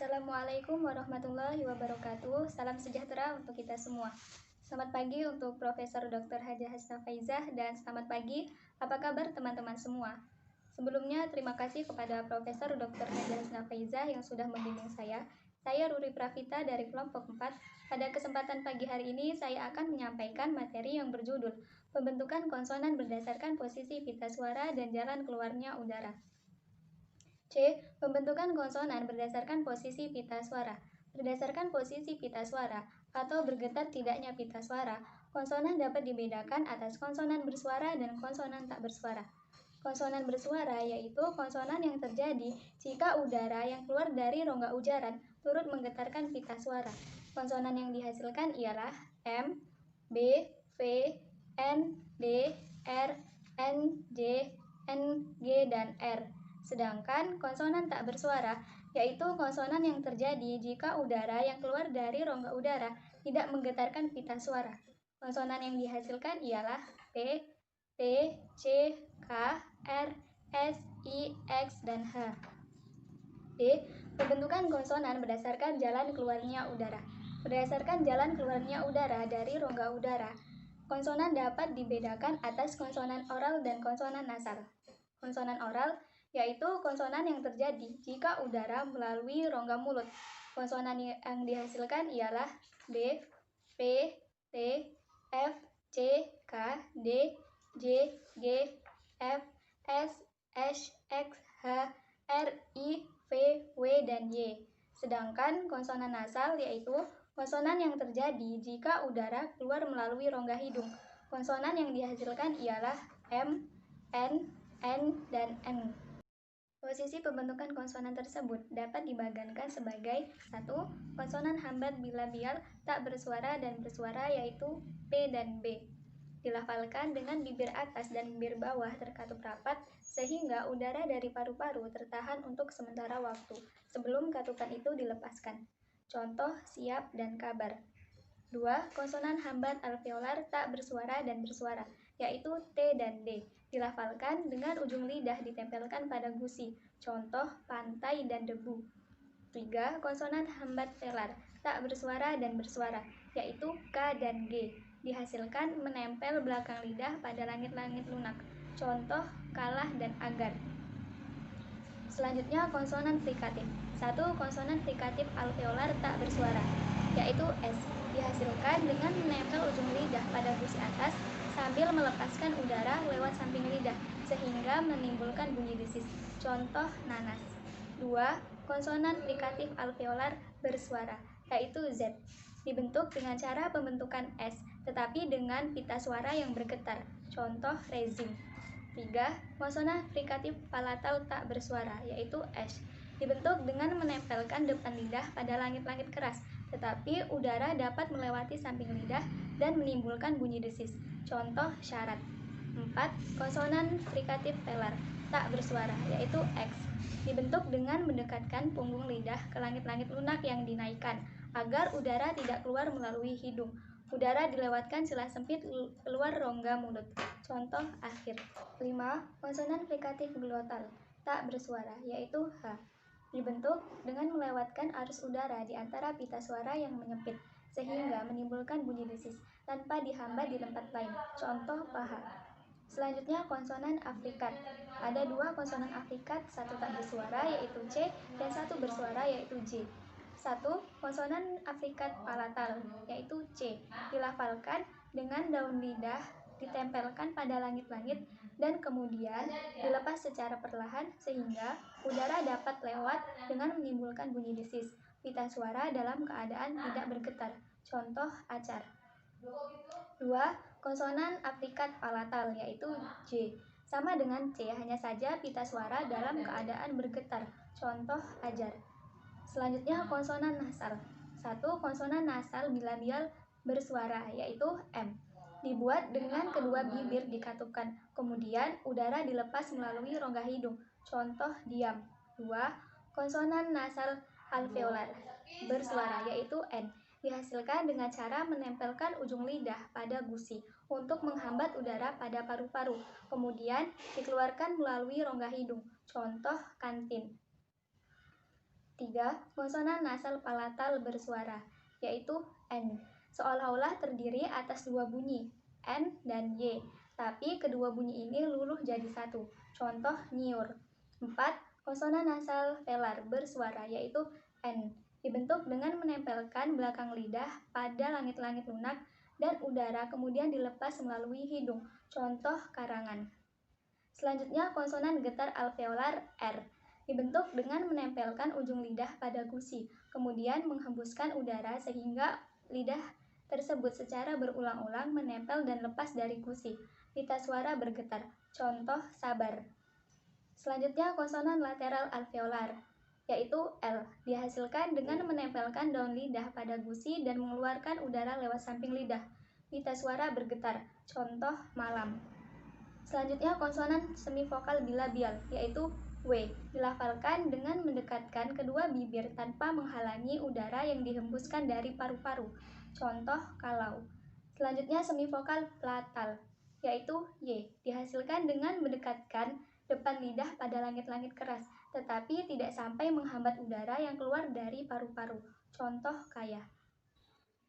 Assalamualaikum warahmatullahi wabarakatuh. Salam sejahtera untuk kita semua. Selamat pagi untuk Profesor Dr. Hajah Hasna Faizah dan selamat pagi. Apa kabar teman-teman semua? Sebelumnya terima kasih kepada Profesor Dr. Hajah Hasna Faizah yang sudah membimbing saya. Saya Ruri Pravita dari kelompok 4. Pada kesempatan pagi hari ini saya akan menyampaikan materi yang berjudul Pembentukan konsonan berdasarkan posisi pita suara dan jalan keluarnya udara. C. Pembentukan konsonan berdasarkan posisi pita suara. Berdasarkan posisi pita suara atau bergetar tidaknya pita suara, konsonan dapat dibedakan atas konsonan bersuara dan konsonan tak bersuara. Konsonan bersuara yaitu konsonan yang terjadi jika udara yang keluar dari rongga ujaran turut menggetarkan pita suara. Konsonan yang dihasilkan ialah M, B, V, N, D, R, N, J, N, G, dan R. Sedangkan konsonan tak bersuara yaitu konsonan yang terjadi jika udara yang keluar dari rongga udara tidak menggetarkan pita suara. Konsonan yang dihasilkan ialah P, T, C, K, R, S, I, X, dan H. D. Pembentukan konsonan berdasarkan jalan keluarnya udara. Berdasarkan jalan keluarnya udara dari rongga udara, konsonan dapat dibedakan atas konsonan oral dan konsonan nasal. Konsonan oral yaitu konsonan yang terjadi jika udara melalui rongga mulut. Konsonan yang dihasilkan ialah B, P, T, F, C, K, D, J, G, F, S, X, H, R, I, V, W, dan Y. Sedangkan konsonan nasal yaitu konsonan yang terjadi jika udara keluar melalui rongga hidung. Konsonan yang dihasilkan ialah M, N, dan N. Posisi pembentukan konsonan tersebut dapat dibagikan sebagai 1. Konsonan hambat bilabial tak bersuara dan bersuara yaitu P dan B. Dilafalkan dengan bibir atas dan bibir bawah terkatup rapat sehingga udara dari paru-paru tertahan untuk sementara waktu sebelum katupan itu dilepaskan. Contoh siap dan kabar. 2. Konsonan hambat alveolar tak bersuara dan bersuara, yaitu T dan D. Dilafalkan dengan ujung lidah ditempelkan pada gusi, contoh pantai dan debu. 3. Konsonan hambat velar tak bersuara dan bersuara, yaitu K dan G. Dihasilkan menempel belakang lidah pada langit-langit lunak, contoh kalah dan agar. Selanjutnya konsonan frikatif. 1. Konsonan frikatif alveolar tak bersuara, yaitu S. Dihasilkan dengan menempel ujung lidah pada gusi atas sambil melepaskan udara lewat samping lidah sehingga menimbulkan bunyi desis, contoh nanas. 2. Konsonan frikatif alveolar bersuara, yaitu Z. Dibentuk dengan cara pembentukan S, tetapi dengan pita suara yang bergetar, contoh rezim. 3. Konsonan frikatif palatal tak bersuara, yaitu Sh. Dibentuk dengan menempelkan depan lidah pada langit-langit keras, tetapi udara dapat melewati samping lidah dan menimbulkan bunyi desis, contoh syarat. 4. Konsonan frikatif velar tak bersuara, yaitu X. Dibentuk dengan mendekatkan punggung lidah ke langit-langit lunak yang dinaikkan, agar udara tidak keluar melalui hidung. Udara dilewatkan celah sempit keluar rongga mulut, contoh akhir. 5. Konsonan frikatif glotal tak bersuara, yaitu H. Dibentuk dengan melewatkan arus udara di antara pita suara yang menyempit, sehingga menimbulkan bunyi desis tanpa dihambat di tempat lain, contoh paha. Selanjutnya konsonan afrikat. Ada 2 konsonan afrikat, satu tak bersuara yaitu C dan satu bersuara yaitu J. 1. Konsonan afrikat palatal yaitu C. Dilafalkan dengan daun lidah ditempelkan pada langit-langit dan kemudian dilepas secara perlahan sehingga udara dapat lewat dengan menimbulkan bunyi desis. Pita suara dalam keadaan tidak bergetar, contoh acar. 2. Konsonan afrikat palatal yaitu J. Sama dengan C, hanya saja pita suara dalam keadaan bergetar, contoh ajar. Selanjutnya konsonan nasal. 1. Konsonan nasal bilabial bersuara yaitu M. Dibuat dengan kedua bibir dikatupkan, kemudian udara dilepas melalui rongga hidung, contoh diam. 2. Konsonan nasal alveolar bersuara yaitu N. Dihasilkan dengan cara menempelkan ujung lidah pada gusi untuk menghambat udara pada paru-paru, kemudian dikeluarkan melalui rongga hidung, contoh kantin. 3. Konsonan nasal palatal bersuara, yaitu N. Seolah-olah terdiri atas dua bunyi, N dan Y, tapi kedua bunyi ini luluh jadi satu. Contoh nyiur. 4. Konsonan nasal velar bersuara, yaitu N. Dibentuk dengan menempelkan belakang lidah pada langit-langit lunak dan udara kemudian dilepas melalui hidung. Contoh karangan. Selanjutnya konsonan getar alveolar R. Dibentuk dengan menempelkan ujung lidah pada gusi, kemudian menghembuskan udara sehingga lidah tersebut secara berulang-ulang menempel dan lepas dari gusi. Pita suara bergetar. Contoh sabar. Selanjutnya konsonan lateral alveolar, yaitu L. Dihasilkan dengan menempelkan daun lidah pada gusi dan mengeluarkan udara lewat samping lidah. Pita suara bergetar. Contoh malam. Selanjutnya konsonan semivokal bilabial, yaitu W. Dilafalkan dengan mendekatkan kedua bibir tanpa menghalangi udara yang dihembuskan dari paru-paru. Contoh kalau. Selanjutnya semivokal platal, yaitu Y. Dihasilkan dengan mendekatkan depan lidah pada langit-langit keras, tetapi tidak sampai menghambat udara yang keluar dari paru-paru. Contoh kaya.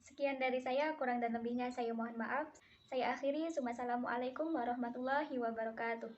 Sekian dari saya, kurang dan lebihnya saya mohon maaf. Saya akhiri, Wassalamualaikum warahmatullahi wabarakatuh.